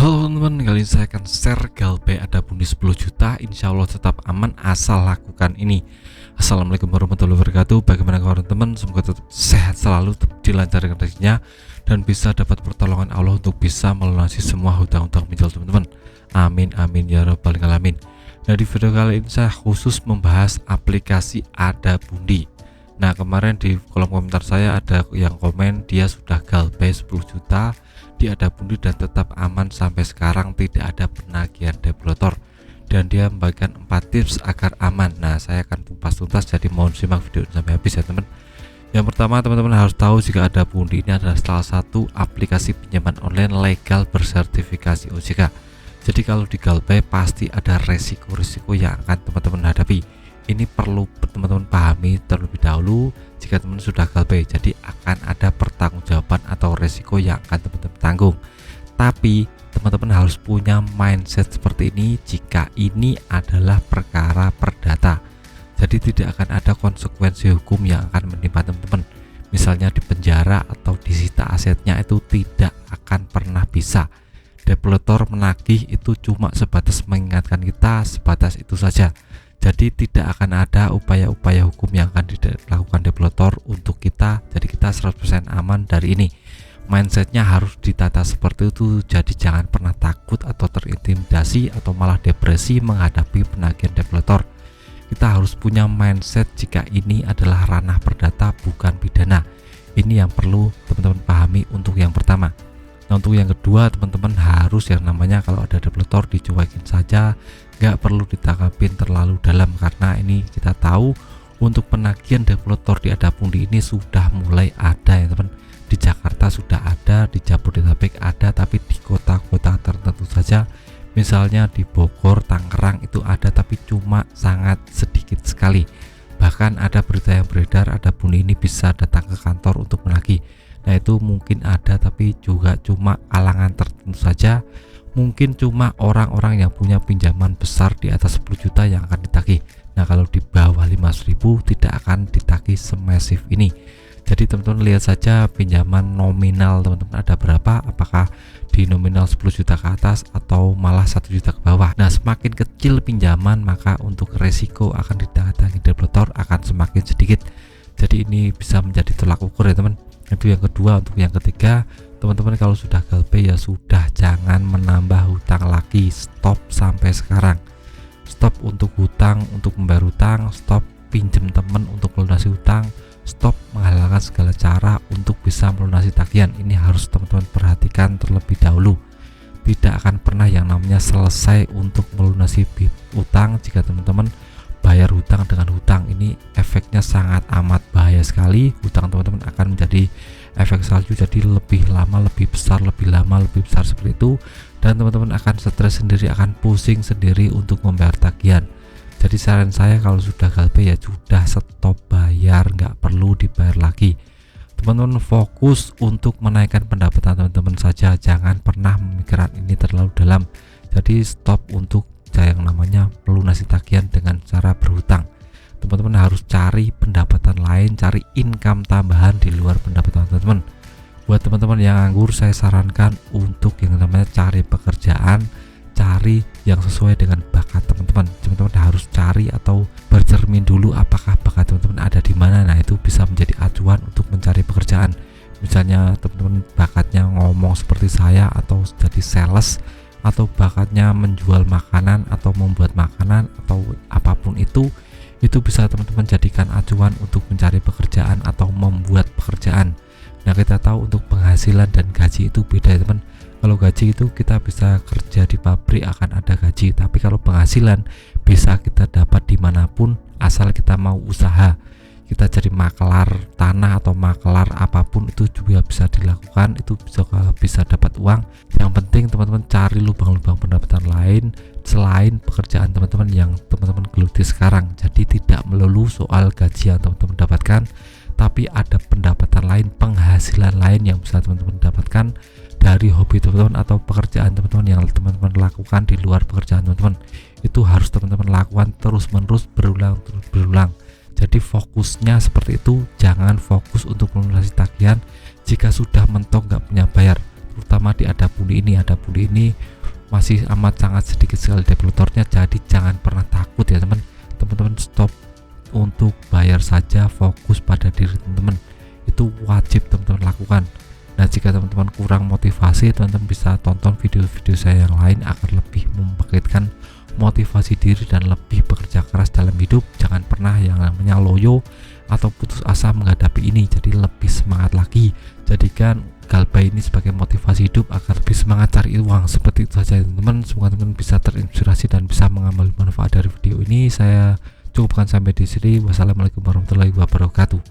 Halo teman-teman, kali ini saya akan share GalPay ada bunyi 10 juta. Insya Allah tetap aman asal lakukan ini. Assalamualaikum warahmatullahi wabarakatuh. Bagaimana kabar teman? Semoga tetap sehat selalu, tetap dilancarkan rezekinya, dan bisa dapat pertolongan Allah untuk bisa melunasi semua hutang-hutang pinjol teman-teman. Amin amin ya rabbal alamin. Nah, di video kali ini saya khusus membahas aplikasi Ada Bundi. Nah, kemarin di kolom komentar saya ada yang komen dia sudah GalPay 10 juta di Ada Bundi dan tetap aman sampai sekarang, tidak ada penagihan developer, dan dia membagikan 4 tips agar aman. Nah, saya akan kupas tuntas, jadi mohon simak video ini sampai habis ya teman. Yang pertama, teman-teman harus tahu jika Ada Bundi ini adalah salah satu aplikasi pinjaman online legal bersertifikasi OJK. Jadi kalau di GalPay pasti ada resiko-resiko yang akan teman-teman hadapi. Ini perlu teman-teman pahami terlebih dahulu jika teman sudah GalPay. Jadi akan ada pertanggungjawaban atau resiko yang akan teman-teman tanggung. Tapi teman-teman harus punya mindset seperti ini jika ini adalah perkara perdata. Jadi tidak akan ada konsekuensi hukum yang akan menimpa teman-teman. Misalnya di penjara atau disita asetnya, itu tidak akan pernah bisa. Developer menagih itu cuma sebatas mengingatkan kita, sebatas itu saja. Jadi tidak akan ada upaya-upaya hukum yang akan dilakukan developer untuk kita. Jadi kita 100% aman dari ini. Mindsetnya harus ditata seperti itu. Jadi jangan pernah takut atau terintimidasi atau malah depresi menghadapi penagihan developer. Kita harus punya mindset jika ini adalah ranah perdata, bukan pidana. Ini yang perlu teman-teman pahami untuk yang pertama. Nah, untuk yang kedua, teman-teman harus yang namanya kalau ada developer dicuekin saja, nggak perlu ditanggapin terlalu dalam, karena ini kita tahu untuk penagihan developer di Ada Bundi ini sudah mulai ada ya teman. Di Jakarta sudah ada, di Jabodetabek ada, tapi di kota-kota tertentu saja, misalnya di Bogor, Tangerang itu ada, tapi cuma sangat sedikit sekali. Bahkan ada berita yang beredar Ada Bundi ini bisa datang ke kantor untuk menagih. Nah, itu mungkin ada, tapi juga cuma kalangan tertentu saja. Mungkin cuma orang-orang yang punya pinjaman besar di atas 10 juta yang akan ditagih. Nah, kalau di bawah 500.000 tidak akan ditagih semasif ini. Jadi teman-teman lihat saja pinjaman nominal teman-teman ada berapa, apakah di nominal 10 juta ke atas atau malah 1 juta ke bawah. Nah, semakin kecil pinjaman maka untuk resiko akan didatangi developer akan semakin sedikit. Jadi ini bisa menjadi tolak ukur ya teman. Itu yang kedua. Untuk yang ketiga, teman-teman kalau sudah GalPay ya sudah, jangan menambah hutang lagi. Stop sampai sekarang. Stop untuk hutang, untuk membayar hutang. Stop pinjam teman untuk melunasi hutang. Stop menghalalkan segala cara untuk bisa melunasi tagihan. Ini harus teman-teman perhatikan terlebih dahulu. Tidak akan pernah yang namanya selesai untuk melunasi hutang jika teman-teman bayar hutang dengan hutang. Ini efeknya sangat amat bahaya sekali. Hutang teman-teman akan menjadi efek salju, jadi lebih lama lebih besar, lebih lama lebih besar seperti itu, dan teman-teman akan stres sendiri, akan pusing sendiri untuk membayar tagihan. Jadi saran saya kalau sudah GalPay ya sudah stop bayar, nggak perlu dibayar lagi. Teman-teman fokus untuk menaikkan pendapatan teman-teman saja, jangan pernah memikirkan ini terlalu dalam. Jadi stop untuk yang namanya melunasi tagihan dengan cara berhutang. Teman-teman harus cari pendapatan lain, cari income tambahan di luar pendapatan teman-teman. Buat teman-teman yang nganggur, saya sarankan untuk yang namanya cari pekerjaan, cari yang sesuai dengan bakat teman-teman. Teman-teman harus cari atau bercermin dulu apakah bakat teman-teman ada di mana. Nah, itu bisa menjadi acuan untuk mencari pekerjaan. Misalnya teman-teman bakatnya ngomong seperti saya atau jadi sales, atau bakatnya menjual makanan atau membuat makanan atau apapun itu bisa teman-teman jadikan acuan untuk mencari pekerjaan atau membuat pekerjaan. Nah, kita tahu untuk penghasilan dan gaji itu beda ya teman. Kalau gaji itu kita bisa kerja di pabrik akan ada gaji, tapi kalau penghasilan bisa kita dapat dimanapun asal kita mau usaha. Kita jadi makelar tanah atau makelar apapun itu juga bisa dilakukan, itu bisa dapat uang. Yang penting teman-teman cari lubang-lubang pendapatan lain selain pekerjaan teman-teman yang teman-teman geluti sekarang. Jadi tidak melulu soal gaji yang teman-teman dapatkan, tapi ada pendapatan lain, penghasilan lain yang bisa teman-teman dapatkan dari hobi teman-teman atau pekerjaan teman-teman yang teman-teman lakukan di luar pekerjaan teman-teman. Itu harus teman-teman lakukan terus-menerus, berulang. Jadi fokusnya seperti itu, jangan fokus untuk melunasi tagihan jika sudah mentok nggak punya bayar. terutama di Adabuli ini masih amat sangat sedikit sekali developernya, jadi jangan pernah takut ya teman-teman. Stop untuk bayar saja, fokus pada diri teman-teman, itu wajib teman-teman lakukan. Nah, jika teman-teman kurang motivasi, teman-teman bisa tonton video-video saya yang lain agar lebih membangkitkan motivasi diri dan lebih bekerja keras dalam hidup. Jangan pernah yang namanya loyo atau putus asa menghadapi ini, jadi lebih semangat lagi. Jadikan Galbay ini sebagai motivasi hidup agar lebih semangat cari uang. Seperti itu saja teman-teman, semoga teman-teman bisa terinspirasi dan bisa mengambil manfaat dari video ini. Saya cukupkan sampai di sini. Wassalamualaikum warahmatullahi wabarakatuh.